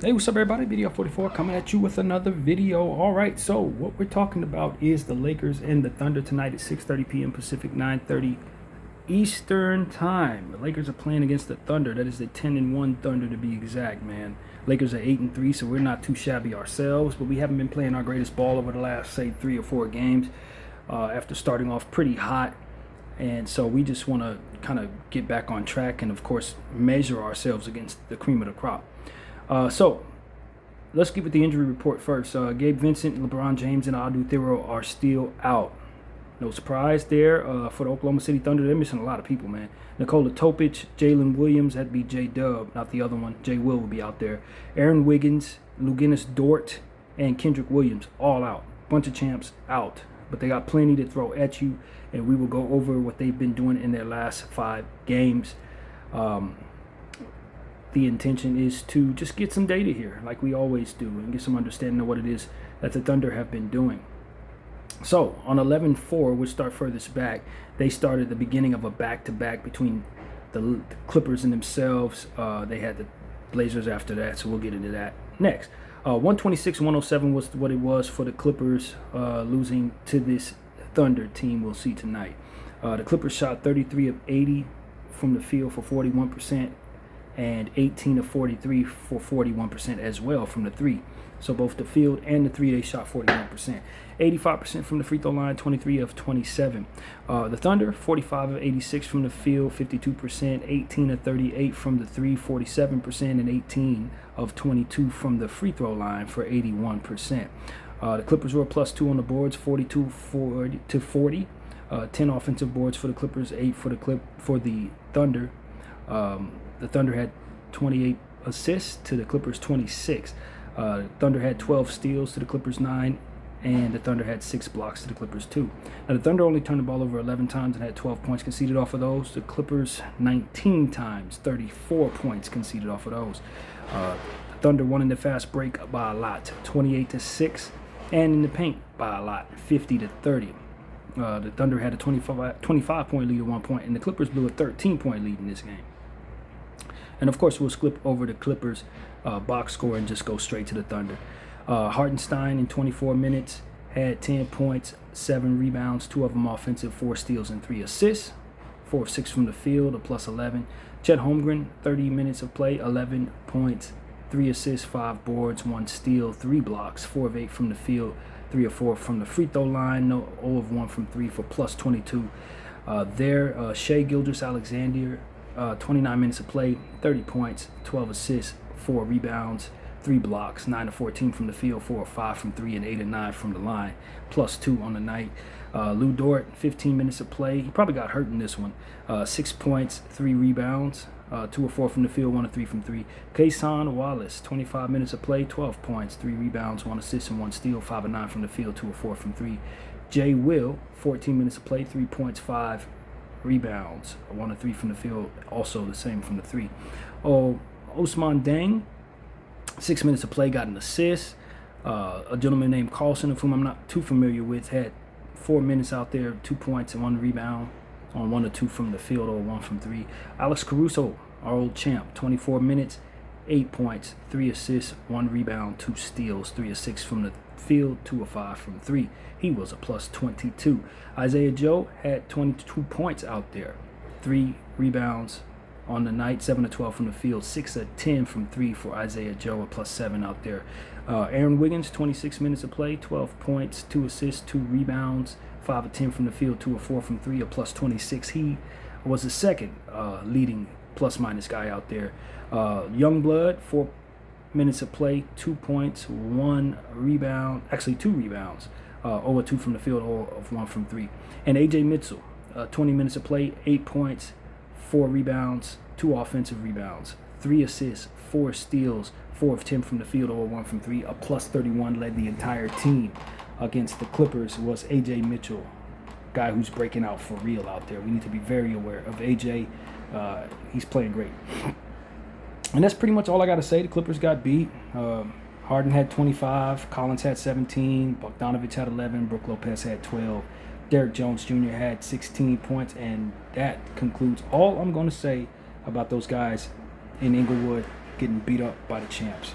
Hey, what's up, everybody? Video 44 coming at you with another video. All right, so what we're talking about is the Lakers and the Thunder tonight at 6:30 p.m. Pacific, 9:30 Eastern time. The Lakers are playing against the Thunder. That is the 10-1 Thunder to be exact, man. Lakers are 8-3, so we're not too shabby ourselves, but we haven't been playing our greatest ball over the last, say, 3 or 4 games after starting off pretty hot. And so we just want to kind of get back on track and, of course, measure ourselves against the cream of the crop. So let's get with the injury report first. Gabe Vincent, LeBron James, and Adu Thero are still out. No surprise there for the Oklahoma City Thunder. They're missing a lot of people, man. Nikola Topic, Jalen Williams, that'd be J-Dub, not the other one. J-Will will be out there. Aaron Wiggins, Luguentz Dort, and Kendrick Williams all out. Bunch of champs out. But they got plenty to throw at you, and we will go over what they've been doing in their last 5 games. The intention is to just get some data here, like we always do, and get some understanding of what it is that the Thunder have been doing. So, on 11-4, we'll start furthest back. They started the beginning of a back-to-back between the Clippers and themselves. They had the Blazers after that, so we'll get into that next. 126-107 was what it was for the Clippers, losing to this Thunder team we'll see tonight. The Clippers shot 33 of 80 from the field for 41%. And 18 of 43 for 41% as well from the 3. So both the field and the 3, they shot 41%. 85% from the free throw line, 23 of 27. The Thunder, 45 of 86 from the field, 52%. 18 of 38 from the 3, 47%. And 18 of 22 from the free throw line for 81%. The Clippers were +2 on the boards, 42-40. 10 offensive boards for the Clippers, 8 for the Thunder. The Thunder had 28 assists to the Clippers 26. Thunder had 12 steals to the Clippers 9, and the Thunder had 6 blocks to the Clippers 2. Now the Thunder only turned the ball over 11 times and had 12 points conceded off of those. The Clippers 19 times, 34 points conceded off of those. The Thunder won in the fast break by a lot, 28-6, and in the paint by a lot, 50-30. The Thunder had a 25-point lead at one point, and the Clippers blew a 13-point lead in this game. And, of course, we'll skip over the Clippers box score and just go straight to the Thunder. Hartenstein in 24 minutes had 10 points, 7 rebounds, 2 of them offensive, 4 steals and 3 assists. 4 of 6 from the field, a +11. Chet Holmgren, 30 minutes of play, 11 points, 3 assists, 5 boards, 1 steal, 3 blocks, 4 of 8 from the field, 3 of 4 from the free throw line, 0 of 1 from 3 for +22. Shai Gilgeous-Alexander, 29 minutes of play, 30 points, 12 assists, 4 rebounds, 3 blocks, 9 of 14 from the field, 4 of 5 from 3, and 8 of 9 from the line, +2 on the night. Lu Dort, 15 minutes of play. He probably got hurt in this one. 6 points, 3 rebounds, 2 of 4 from the field, 1 of 3 from 3. Cason Wallace, 25 minutes of play, 12 points, 3 rebounds, 1 assist, and 1 steal, 5 of 9 from the field, 2 of 4 from 3. J-Will, 14 minutes of play, 3 points, 5 rebounds, 1 of 3 from the field, also the same from the 3. Ousmane Dieng, 6 minutes of play, got an assist. A gentleman named Carlson, of whom I'm not too familiar with, had 4 minutes out there, 2 points and 1 rebound on 1 or 2 from the field or 1 from 3. Alex Caruso, our old champ, 24 minutes, 8 points, 3 assists, 1 rebound, 2 steals, 3 of 6 from the field, 2 of 5 from 3. He was a +22. Isaiah Joe had 22 points out there, 3 rebounds on the night, 7 of 12 from the field, 6 of 10 from 3 for Isaiah Joe, a +7 out there. Aaron Wiggins, 26 minutes of play, 12 points, 2 assists, 2 rebounds, 5 of 10 from the field, 2 of 4 from 3, a +26. He was the second leading plus-minus guy out there. Youngblood, 4 minutes of play, 2 points, 1 rebound, actually 2 rebounds, 0 of 2 from the field, 0 of 1 from 3. And A.J. Mitchell, 20 minutes of play, 8 points, 4 rebounds, 2 offensive rebounds, 3 assists, 4 steals, 4 of 10 from the field, 0 of 1 from 3, a +31, led the entire team against the Clippers. Was A.J. Mitchell, guy who's breaking out for real out there. We need to be very aware of A.J. He's playing great. And that's pretty much all I got to say. The Clippers got beat. Harden had 25, Collins had 17, Bogdanovic had 11, Brook Lopez had 12, Derrick Jones Jr. had 16 points, and that concludes all I'm going to say about those guys in Inglewood getting beat up by the champs.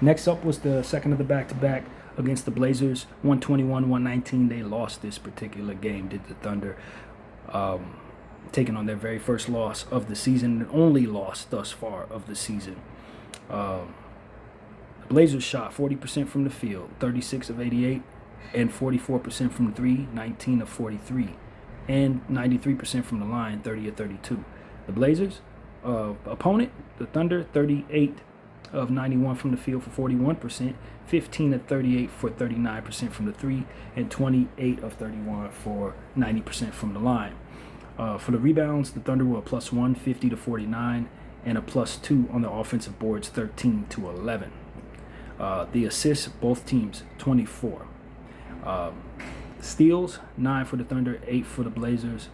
Next up was the second of the back-to-back against the Blazers, 121-119. They lost this particular game, did the Thunder, taking on their very first loss of the season, and only loss thus far of the season. The Blazers shot 40% from the field, 36 of 88, and 44% from 3, 19 of 43, and 93% from the line, 30 of 32. The Blazers, opponent, the Thunder, 38 of 91 from the field for 41%, 15 of 38 for 39% from the 3, and 28 of 31 for 90% from the line. For the rebounds, the Thunder were a +1, 50 to 49, and a +2 on the offensive boards, 13 to 11. The assists, both teams, 24. Steals, 9 for the Thunder, 8 for the Blazers.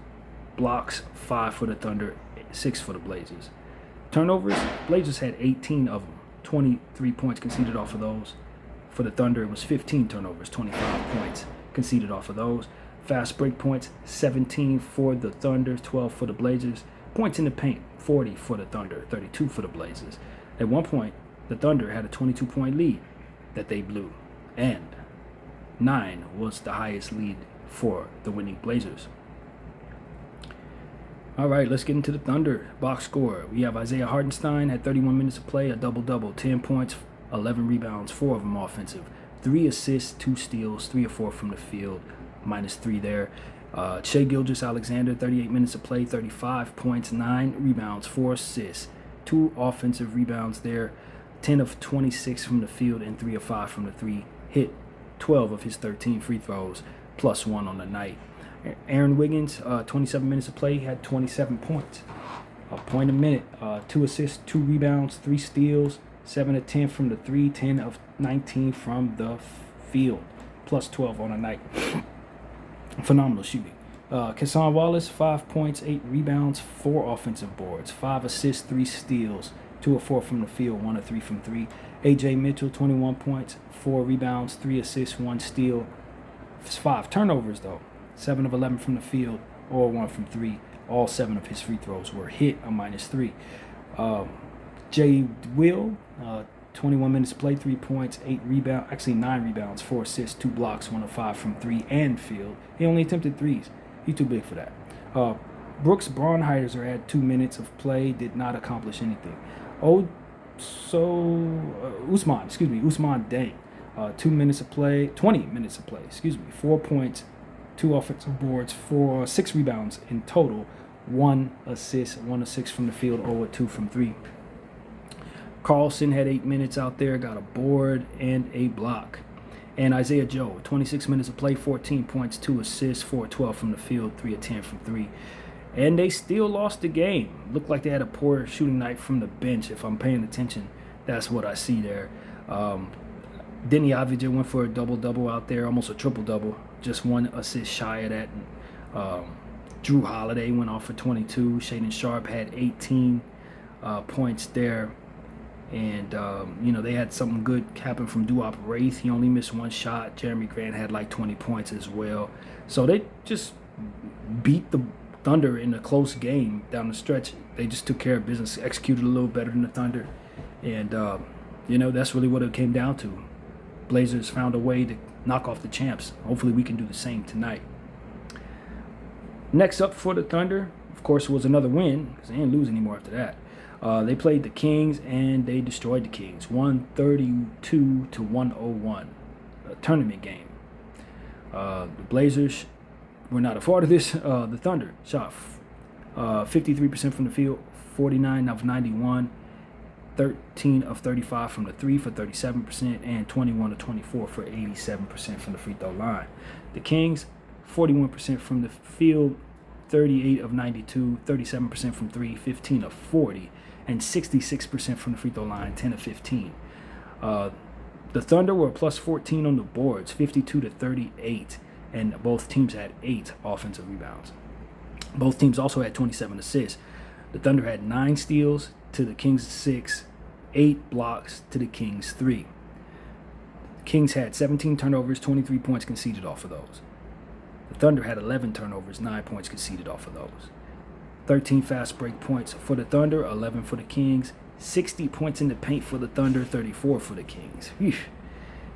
Blocks, 5 for the Thunder, 6 for the Blazers. Turnovers, Blazers had 18 of them, 23 points conceded off of those. For the Thunder, it was 15 turnovers, 25 points conceded off of those. Fast break points, 17 for the Thunder, 12 for the Blazers. Points in the paint, 40 for the Thunder, 32 for the Blazers. At one point, the Thunder had a 22-point lead that they blew, and 9 was the highest lead for the winning Blazers. All right, let's get into the Thunder box score. We have Isaiah Hartenstein had 31 minutes of play, a double-double, 10 points, 11 rebounds, 4 of them offensive, 3 assists, 2 steals, 3 of 4 from the field, -3 there. Shai Gilgeous-Alexander, 38 minutes of play, 35 points, 9 rebounds, 4 assists, 2 offensive rebounds there, 10 of 26 from the field, and 3 of 5 from the 3. Hit 12 of his 13 free throws, +1 on the night. Aaron Wiggins, 27 minutes of play, had 27 points, a point a minute, 2 assists, 2 rebounds, 3 steals, 7 of 10 from the 3, 10 of 19 from the field, +12 on the night. Phenomenal shooting. Cason Wallace, 5 points, 8 rebounds, 4 offensive boards, 5 assists, 3 steals, 2 of 4 from the field, 1 of 3 from 3. AJ Mitchell, 21 points, 4 rebounds, 3 assists, 1 steal. 5 turnovers, though. 7 of 11 from the field, or 1 from 3. All 7 of his free throws were hit, a -3. Jay Will, 21 minutes to play, 3 points, 9 rebounds, 4 assists, 2 blocks, 1 of 5 from 3 and field. He only attempted 3s. He's too big for that. Brooks Braunheiser had 2 minutes of play, did not accomplish anything. Usman Deng, 2 minutes of play, 20 minutes of play, 4 points, 2 offensive boards, 6 rebounds in total, 1 assist, 1 of 6 from the field, 0 of 2 from 3. Carlson had 8 minutes out there, got a board and a block. And Isaiah Joe, 26 minutes of play, 14 points, 2 assists, 4 of 12 from the field, 3 of 10 from 3. And they still lost the game. Looked like they had a poor shooting night from the bench. If I'm paying attention, that's what I see there. Denny Avdija went for a double-double out there, almost a triple-double, just 1 assist shy of that. Drew Holiday went off for 22. Shaedon Sharpe had 18 points there. And, they had something good happen from Duop Wraith. He only missed 1 shot. Jeremy Grant had like 20 points as well. So they just beat the Thunder in a close game down the stretch. They just took care of business, executed a little better than the Thunder. And, that's really what it came down to. Blazers found a way to knock off the champs. Hopefully we can do the same tonight. Next up for the Thunder, of course, was another win, because they didn't lose anymore after that. They played the Kings, and they destroyed the Kings, 132 to 101, a tournament game. The Blazers were not a part of this. The Thunder shot 53% from the field, 49 of 91, 13 of 35 from the 3 for 37%, and 21 of 24 for 87% from the free throw line. The Kings, 41% from the field, 38 of 92, 37% from 3, 15 of 40, and 66% from the free throw line, 10 of 15. The Thunder were +14 on the boards, 52 to 38, and both teams had 8 offensive rebounds. Both teams also had 27 assists. The Thunder had 9 steals to the Kings 6, 8 blocks to the Kings 3. The Kings had 17 turnovers, 23 points conceded off of those. The Thunder had 11 turnovers, 9 points conceded off of those. 13 fast break points for the Thunder, 11 for the Kings, 60 points in the paint for the Thunder, 34 for the Kings. Whew.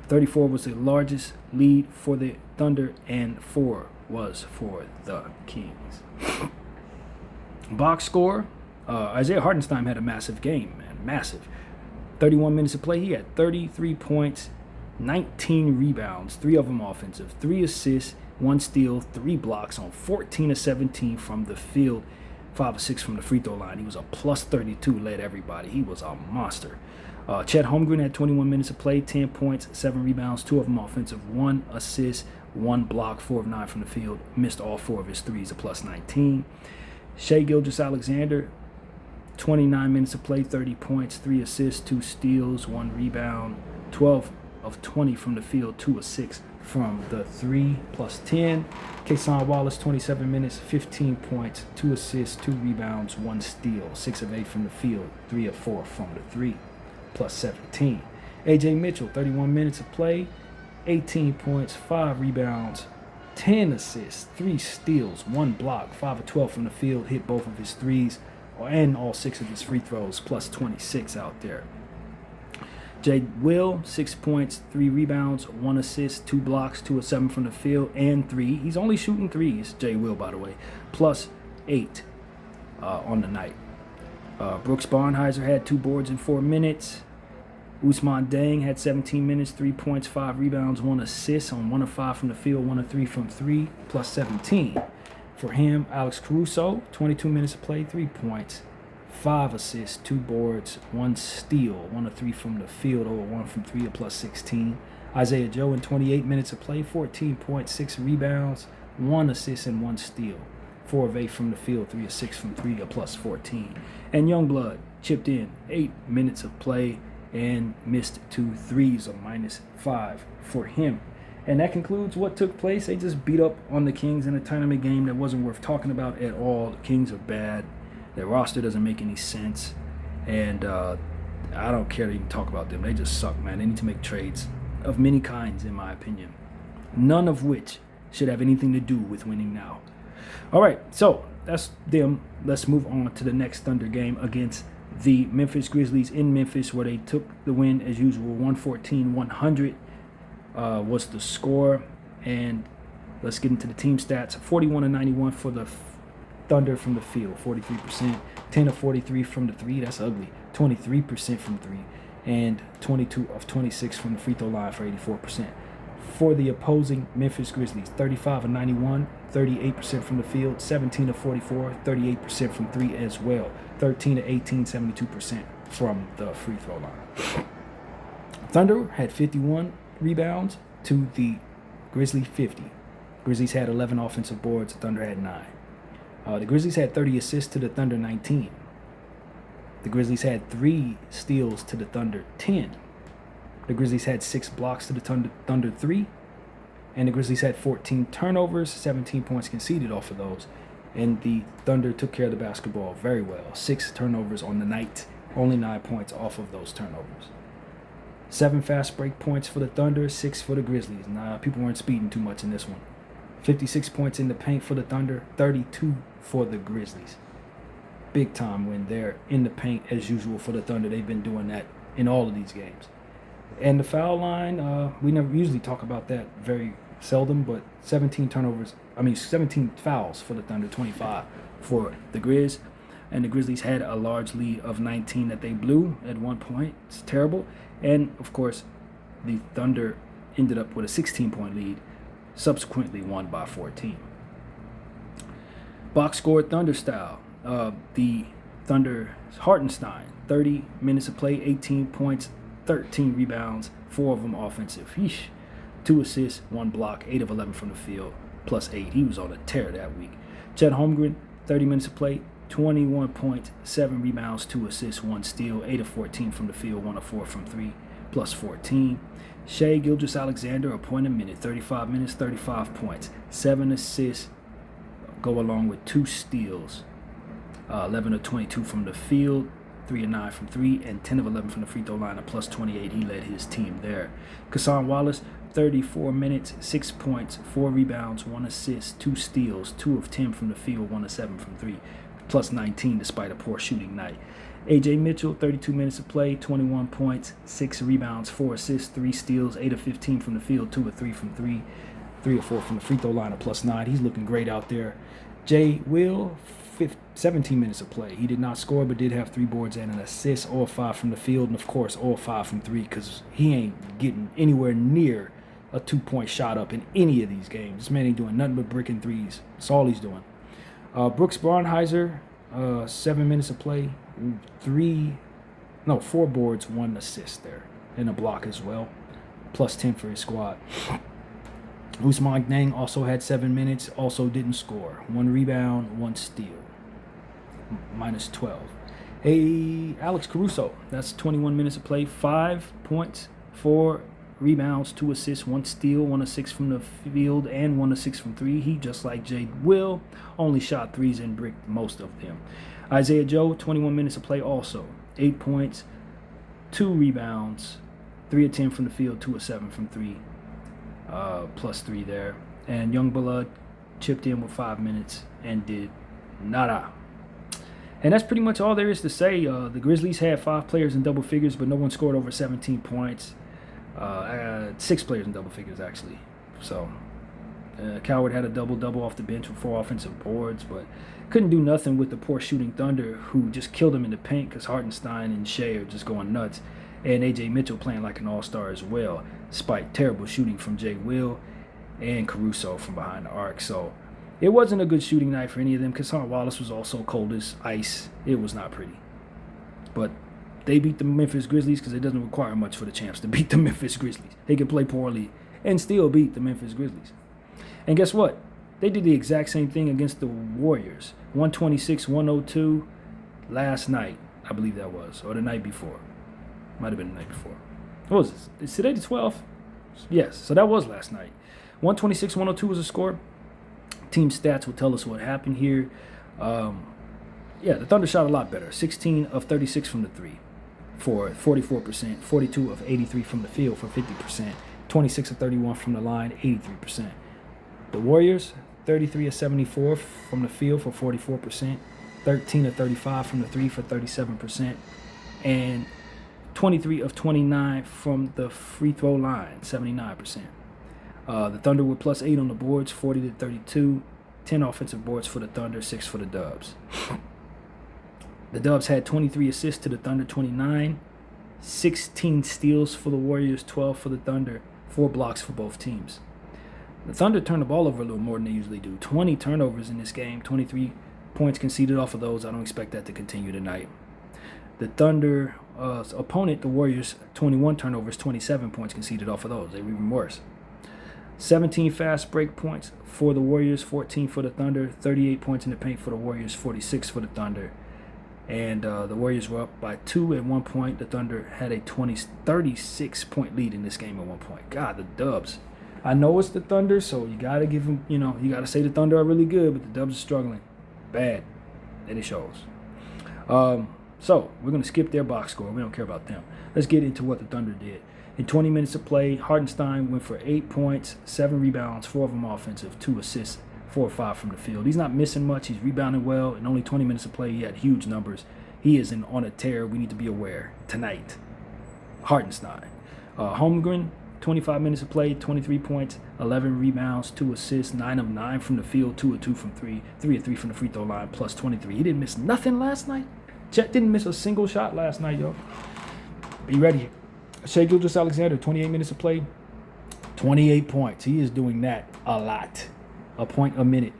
34 was the largest lead for the Thunder, and 4 was for the Kings. Box score, Isaiah Hartenstein had a massive game, man, massive. 31 minutes of play, he had 33 points, 19 rebounds, 3 of them offensive, 3 assists, 1 steal, 3 blocks on 14 of 17 from the field, 5 of 6 from the free throw line. He was a plus 32, led everybody. He was a monster. Chet Holmgren had 21 minutes of play, 10 points, 7 rebounds, 2 of them offensive, 1 assist, 1 block, 4 of 9 from the field, missed all 4 of his threes, a plus 19. Shai Gilgeous-Alexander, 29 minutes of play, 30 points, 3 assists, 2 steals, 1 rebound, 12 of 20 from the field, 2 of 6 from the 3, plus 10. Cason Wallace, 27 minutes, 15 points, 2 assists, 2 rebounds, 1 steal, 6 of 8 from the field, 3 of 4 from the 3, plus 17. AJ Mitchell, 31 minutes of play, 18 points, 5 rebounds, 10 assists, 3 steals, 1 block, 5 of 12 from the field, hit both of his threes, and all 6 of his free throws, plus 26 out there. Jay Will, 6 points, 3 rebounds, 1 assist, 2 blocks, 2 of 7 from the field, and 3. He's only shooting threes, Jay Will, by the way, plus 8 on the night. Brooks Barnheiser had 2 boards in 4 minutes. Ousmane Dieng had 17 minutes, 3 points, 5 rebounds, 1 assist on 1 of 5 from the field, 1 of 3 from 3, plus 17. For him, Alex Caruso, 22 minutes of play, 3 points, 5 assists, 2 boards, 1 steal, 1 of 3 from the field, over 1 from 3, a plus 16. Isaiah Joe in 28 minutes of play, 14 points, 6 rebounds, 1 assist, and 1 steal. 4 of 8 from the field, 3 of 6 from 3, a plus 14. And Youngblood chipped in 8 minutes of play and missed 2 threes, a minus 5 for him. And that concludes what took place. They just beat up on the Kings in a tournament game that wasn't worth talking about at all. The Kings are bad. Their roster doesn't make any sense. And I don't care to even talk about them. They just suck, man. They need to make trades of many kinds, in my opinion. None of which should have anything to do with winning now. All right, so that's them. Let's move on to the next Thunder game against the Memphis Grizzlies in Memphis, where they took the win as usual. 114-100 was the score. And let's get into the team stats. 41-91 for the Thunder from the field, 43%. 10 of 43 from the 3, that's ugly. 23% from 3. And 22 of 26 from the free throw line for 84%. For the opposing Memphis Grizzlies, 35 of 91, 38% from the field, 17 of 44, 38% from 3 as well, 13 of 18, 72% from the free throw line. Thunder had 51 rebounds to the Grizzlies 50. Grizzlies had 11 offensive boards, Thunder had 9. The Grizzlies had 30 assists to the Thunder 19. The Grizzlies had 3 steals to the Thunder 10. The Grizzlies had 6 blocks to the Thunder 3. And the Grizzlies had 14 turnovers, 17 points conceded off of those. And the Thunder took care of the basketball very well. 6 turnovers on the night, only 9 points off of those turnovers. 7 fast break points for the Thunder, 6 for the Grizzlies. People weren't speeding too much in this one. 56 points in the paint for the Thunder, 32 for the Grizzlies. Big time when they're in the paint as usual for the Thunder. They've been doing that in all of these games. And the foul line, we never usually talk about that, very seldom, but 17 fouls for the Thunder, 25 for the Grizz. And the Grizzlies had a large lead of 19 that they blew at one point. It's terrible. And, of course, the Thunder ended up with a 16-point lead, subsequently won by 14. Box score Thunder style. The Thunder Hartenstein, 30 minutes of play, 18 points, 13 rebounds, 4 of them offensive. 2 assists, 1 block, 8 of 11 from the field, plus 8. He was on a tear that week. Chet Holmgren, 30 minutes of play, 21 points, 7 rebounds, 2 assists, 1 steal, 8 of 14 from the field, 1 of 4 from 3, plus 14. Shai Gilgeous-Alexander, a point a minute, 35 minutes, 35 points, 7 assists, go along with 2 steals, 11 of 22 from the field, 3 of 9 from 3, and 10 of 11 from the free throw line, a plus 28. He led his team there. Cason Wallace, 34 minutes, 6 points, 4 rebounds, 1 assist, 2 steals, 2 of 10 from the field, 1 of 7 from 3, plus 19 despite a poor shooting night. A.J. Mitchell, 32 minutes of play, 21 points, 6 rebounds, 4 assists, 3 steals, 8 of 15 from the field, 2 of 3 from 3, 3 of 4 from the free throw line, a +9. He's looking great out there. Jay Will, 17 minutes of play. He did not score, but did have 3 boards and an assist, all 5 from the field, and of course, all 5 from 3, because he ain't getting anywhere near a 2-point shot up in any of these games. This man ain't doing nothing but bricking threes. That's all he's doing. Brooks Barnhizer, 7 minutes of play, 4 boards, 1 assist there, and a block as well, +10 for his squad. Ousmane Dieng also had 7 minutes, also didn't score. 1 rebound, 1 steal, -12. Hey, Alex Caruso, that's 21 minutes of play, 5 points, 4 rebounds, 2 assists, 1 steal, 1 of 6 from the field, and 1 of 6 from 3. He, just like Jay Will, only shot 3s and bricked most of them. Isaiah Joe, 21 minutes of play also. 8 points, 2 rebounds, 3 of 10 from the field, 2 of 7 from 3, +3 there. And Youngblood chipped in with 5 minutes and did nada. And that's pretty much all there is to say. The Grizzlies had 5 players in double figures, but no one scored over 17 points. 6 players in double figures, actually. So, Coward had a double-double off the bench with 4 offensive boards, but couldn't do nothing with the poor shooting Thunder, who just killed him in the paint because Hartenstein and Shea are just going nuts. And A.J. Mitchell playing like an all-star as well, despite terrible shooting from Jay Will and Caruso from behind the arc. So, it wasn't a good shooting night for any of them. Cason Wallace was also cold as ice. It was not pretty. But they beat the Memphis Grizzlies because it doesn't require much for the champs to beat the Memphis Grizzlies. They can play poorly and still beat the Memphis Grizzlies. And guess what? They did the exact same thing against the Warriors. 126-102 last night, I believe that was, or the night before. Might have been the night before. What was this? Is today the 12th? Yes, so that was last night. 126-102 was the score. Team stats will tell us what happened here. The Thunder shot a lot better. 16 of 36 from the 3 for 44%. 42 of 83 from the field for 50%. 26 of 31 from the line, 83%. The Warriors, 33 of 74 from the field for 44%. 13 of 35 from the 3 for 37%. And 23 of 29 from the free throw line, 79%. The Thunder were +8 on the boards, 40 to 32. 10 offensive boards for the Thunder, 6 for the Dubs. The Dubs had 23 assists to the Thunder, 29. 16 steals for the Warriors, 12 for the Thunder. 4 blocks for both teams. The Thunder turned the ball over a little more than they usually do. 20 turnovers in this game, 23 points conceded off of those. I don't expect that to continue tonight. The Thunder opponent, the Warriors, 21 turnovers, 27 points conceded off of those. They were even worse. 17 fast break points for the Warriors, 14 for the Thunder, 38 points in the paint for the Warriors, 46 for the Thunder. And the Warriors were up by 2 at one point. The Thunder had a 36-point lead in this game at one point. God, the Dubs. I know it's the Thunder, so you got to give them, you got to say the Thunder are really good, but the Dubs are struggling. Bad. And it shows. So we're going to skip their box score. We don't care about them. Let's get into what the Thunder did. In 20 minutes of play, Hartenstein went for 8 points, 7 rebounds, 4 of them offensive, 2 assists, 4 or 5 from the field. He's not missing much. He's rebounding well. In only 20 minutes of play, he had huge numbers. He is on a tear. We need to be aware tonight. Hartenstein. Holmgren, 25 minutes of play, 23 points, 11 rebounds, 2 assists, 9 of 9 from the field, 2 of 2 from 3, 3 of 3 from the free throw line, +23. He didn't miss nothing last night. Chet didn't miss a single shot last night, yo. Be ready. Shai Gilgeous-Alexander, 28 minutes of play, 28 points. He is doing that a lot. A point a minute.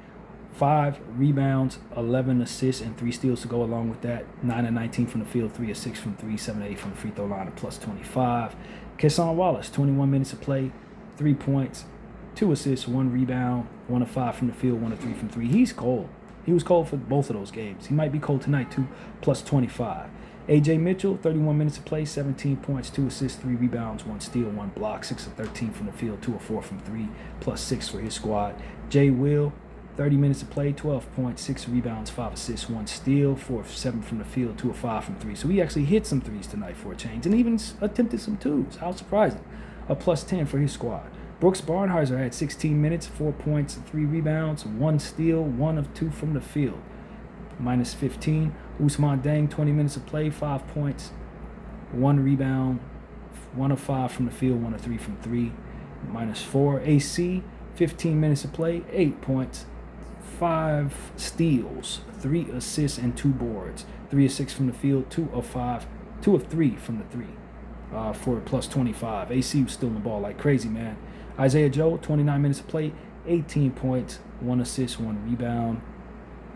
5 rebounds, 11 assists, and 3 steals to go along with that. 9 of 19 from the field, 3 of 6 from 3, 7 of 8 from the free throw line, +25. Cason Wallace, 21 minutes of play, 3 points, 2 assists, 1 rebound, 1 of 5 from the field, 1 of 3 from 3. He's cold. He was cold for both of those games. He might be cold tonight too, +25. A.J. Mitchell, 31 minutes of play, 17 points, 2 assists, 3 rebounds, 1 steal, 1 block, 6 of 13 from the field, 2 of 4 from 3, +6 for his squad. Jay Will, 30 minutes of play, 12 points, 6 rebounds, 5 assists, 1 steal, 4 of 7 from the field, 2 of 5 from 3. So he actually hit some threes tonight for a change, and even attempted some twos. How surprising. A +10 for his squad. Brooks Barnhizer had 16 minutes, 4 points, 3 rebounds, 1 steal, 1 of 2 from the field, -15. Ousmane Deng, 20 minutes of play, 5 points, 1 rebound, 1 of 5 from the field, 1 of 3 from 3, -4. AC, 15 minutes of play, 8 points, 5 steals, 3 assists, and 2 boards. 3 of 6 from the field, 2 of 5, 2 of 3 from the 3, for +25. AC was still in the ball like crazy, man. Isaiah Joe, 29 minutes of play, 18 points, 1 assist, 1 rebound,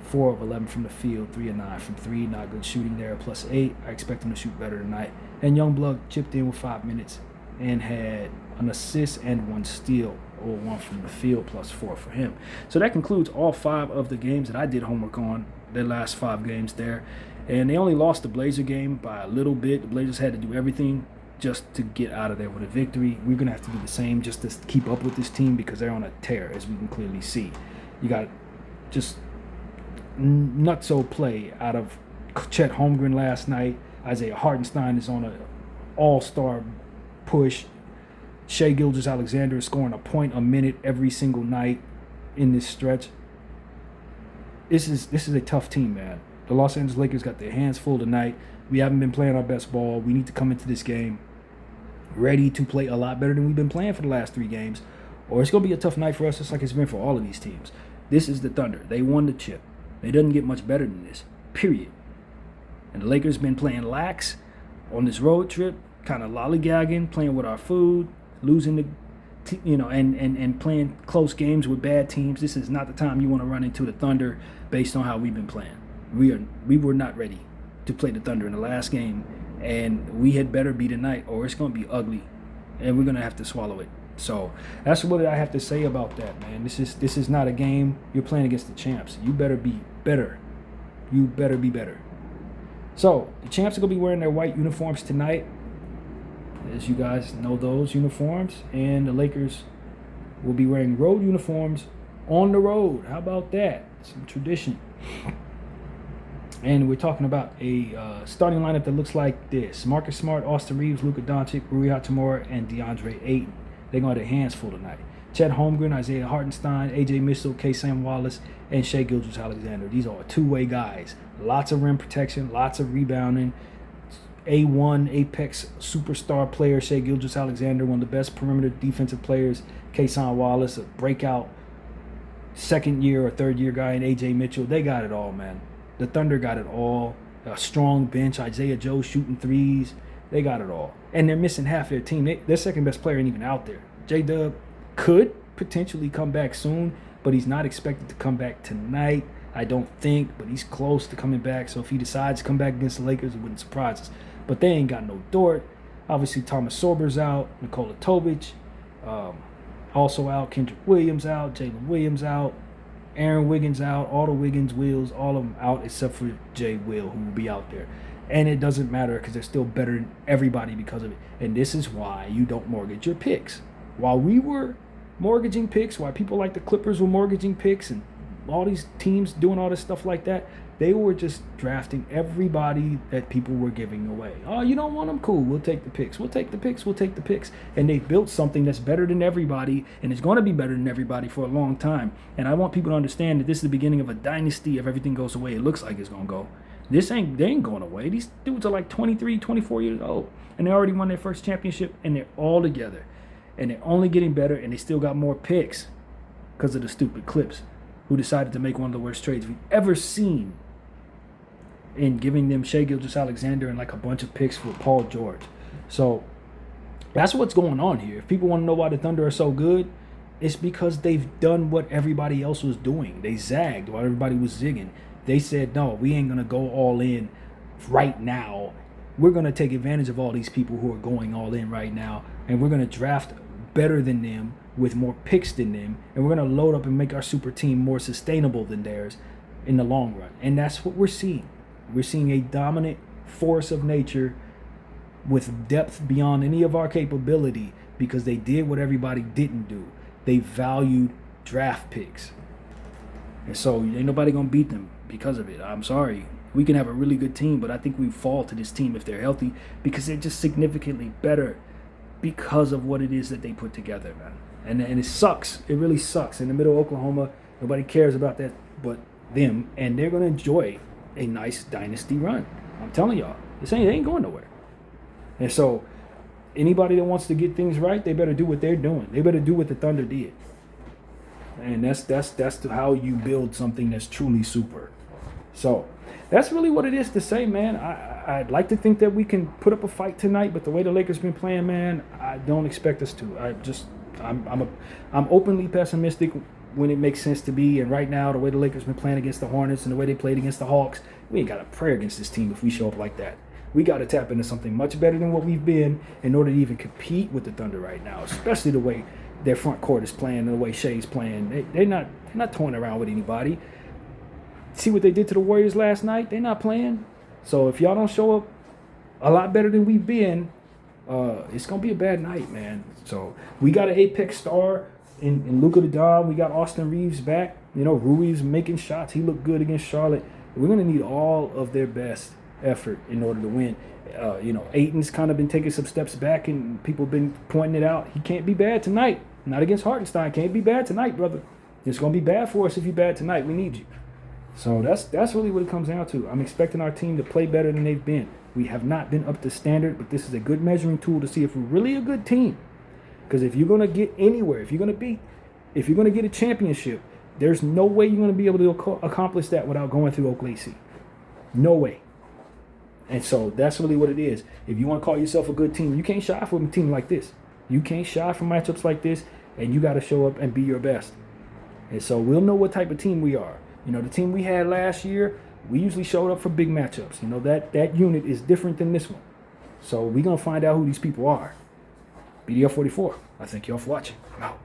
4 of 11 from the field, 3 of 9 from 3. Not good shooting there, +8. I expect him to shoot better tonight. And Youngblood chipped in with 5 minutes and had an assist and 1 steal, or 1 from the field, +4 for him. So that concludes all 5 of the games that I did homework on, the last 5 games there. And they only lost the Blazer game by a little bit. The Blazers had to do everything just to get out of there with a victory. We're going to have to do the same just to keep up with this team because they're on a tear, as we can clearly see. You got just nutso play out of Chet Holmgren last night. Isaiah Hartenstein is on an all-star push. Shai Gilgeous-Alexander is scoring a point a minute every single night in this stretch. This is a tough team, man. The Los Angeles Lakers got their hands full tonight. We haven't been playing our best ball. We need to come into this game ready to play a lot better than we've been playing for the last 3 games, or it's going to be a tough night for us, just like it's been for all of these teams. This is the Thunder. They won the chip. It doesn't get much better than this, period. And the Lakers been playing lax on this road trip, kind of lollygagging, playing with our food, losing the, and playing close games with bad teams. This is not the time you want to run into the Thunder based on how we've been playing. We were not ready to play the Thunder in the last game, and we had better be tonight, or it's going to be ugly, and we're going to have to swallow it. So that's what I have to say about that, man. This is not a game. You're playing against the champs. You better be better. You better be better. So the champs are going to be wearing their white uniforms tonight, as you guys know those uniforms, and the Lakers will be wearing road uniforms on the road. How about that? Some tradition. And we're talking about a starting lineup that looks like this: Marcus Smart, Austin Reeves, Luka Doncic, Rui Hachimura, and DeAndre Ayton. They're going to have their hands full tonight. Chet Holmgren, Isaiah Hartenstein, AJ Mitchell, Sam Wallace, and Shai Gilgeous-Alexander. These are two-way guys. Lots of rim protection, lots of rebounding. A1 Apex superstar player, Shai Gilgeous-Alexander, one of the best perimeter defensive players. Sam Wallace, a breakout second-year or third-year guy, and AJ Mitchell. They got it all, man. The Thunder got it all. A strong bench. Isaiah Joe shooting threes. They got it all. And they're missing half their team. Their second-best player ain't even out there. J-Dub could potentially come back soon, but he's not expected to come back tonight, I don't think, but he's close to coming back. So if he decides to come back against the Lakers, it wouldn't surprise us. But they ain't got no Dort. Obviously, Thomas Sorber's out. Nikola Tobic also out. Kendrick Williams out. Jalen Williams out. Aaron Wiggins out. All the Wiggins, Wills, all of them out except for Jay Will, who will be out there. And it doesn't matter because they're still better than everybody because of it. And this is why you don't mortgage your picks. While we were mortgaging picks, while people like the Clippers were mortgaging picks and all these teams doing all this stuff like that, they were just drafting everybody that people were giving away. Oh, you don't want them? Cool, we'll take the picks. We'll take the picks. We'll take the picks. And they built something that's better than everybody, and it's going to be better than everybody for a long time. And I want people to understand that this is the beginning of a dynasty. If everything goes away, it looks like it's going to go. They ain't going away. These dudes are like 23, 24 years old, and they already won their first championship, and they're all together. And they're only getting better, and they still got more picks because of the stupid Clips, who decided to make one of the worst trades we've ever seen in giving them Shai Gilgeous-Alexander and like a bunch of picks for Paul George. So that's what's going on here. If people want to know why the Thunder are so good, it's because they've done what everybody else was doing. They zagged while everybody was zigging. They said, no, we ain't going to go all in right now. We're going to take advantage of all these people who are going all in right now, and we're going to draft better than them with more picks than them, and we're going to load up and make our super team more sustainable than theirs in the long run. And that's what we're seeing. We're seeing a dominant force of nature with depth beyond any of our capability because they did what everybody didn't do. They valued draft picks. And so ain't nobody going to beat them because of it. I'm sorry. We can have a really good team, but I think we fall to this team if they're healthy because they're just significantly better because of what it is that they put together, man. And it sucks. It really sucks. In the middle of Oklahoma, nobody cares about that but them, and they're going to enjoy a nice dynasty run. I'm telling y'all, it ain't going nowhere. And so anybody that wants to get things right, they better do what they're doing. They better do what the Thunder did. And that's how you build something that's truly super. So that's really what it is to say, man. I'd like to think that we can put up a fight tonight, but the way the Lakers been playing, man, I don't expect us to. I'm openly pessimistic when it makes sense to be. And right now, the way the Lakers been playing against the Hornets and the way they played against the Hawks, we ain't got to pray against this team if we show up like that. We got to tap into something much better than what we've been in order to even compete with the Thunder right now, especially the way their front court is playing and the way Shea's playing. They're not toying around with anybody. See what they did to the Warriors last night? They're not playing. So if y'all don't show up a lot better than we've been, it's going to be a bad night, man. So we got an apex star in Luka the Don. We got Austin Reeves back. You know, Rui's making shots. He looked good against Charlotte. We're going to need all of their best effort in order to win. Ayton's kind of been taking some steps back, and people have been pointing it out. He can't be bad tonight. Not against Hartenstein. Can't be bad tonight, brother. It's going to be bad for us if you're bad tonight. We need you. So that's really what it comes down to. I'm expecting our team to play better than they've been. We have not been up to standard, but this is a good measuring tool to see if we're really a good team. Because if you're going to get anywhere, if you're going to get a championship, there's no way you're going to be able to accomplish that without going through Oak Lacey. No way. And so that's really what it is. If you want to call yourself a good team, you can't shy from a team like this. You can't shy from matchups like this, and you got to show up and be your best. And so we'll know what type of team we are. You know, the team we had last year, we usually showed up for big matchups. You know, that unit is different than this one. So we're going to find out who these people are. BDL 44. I thank y'all for watching. I'm out.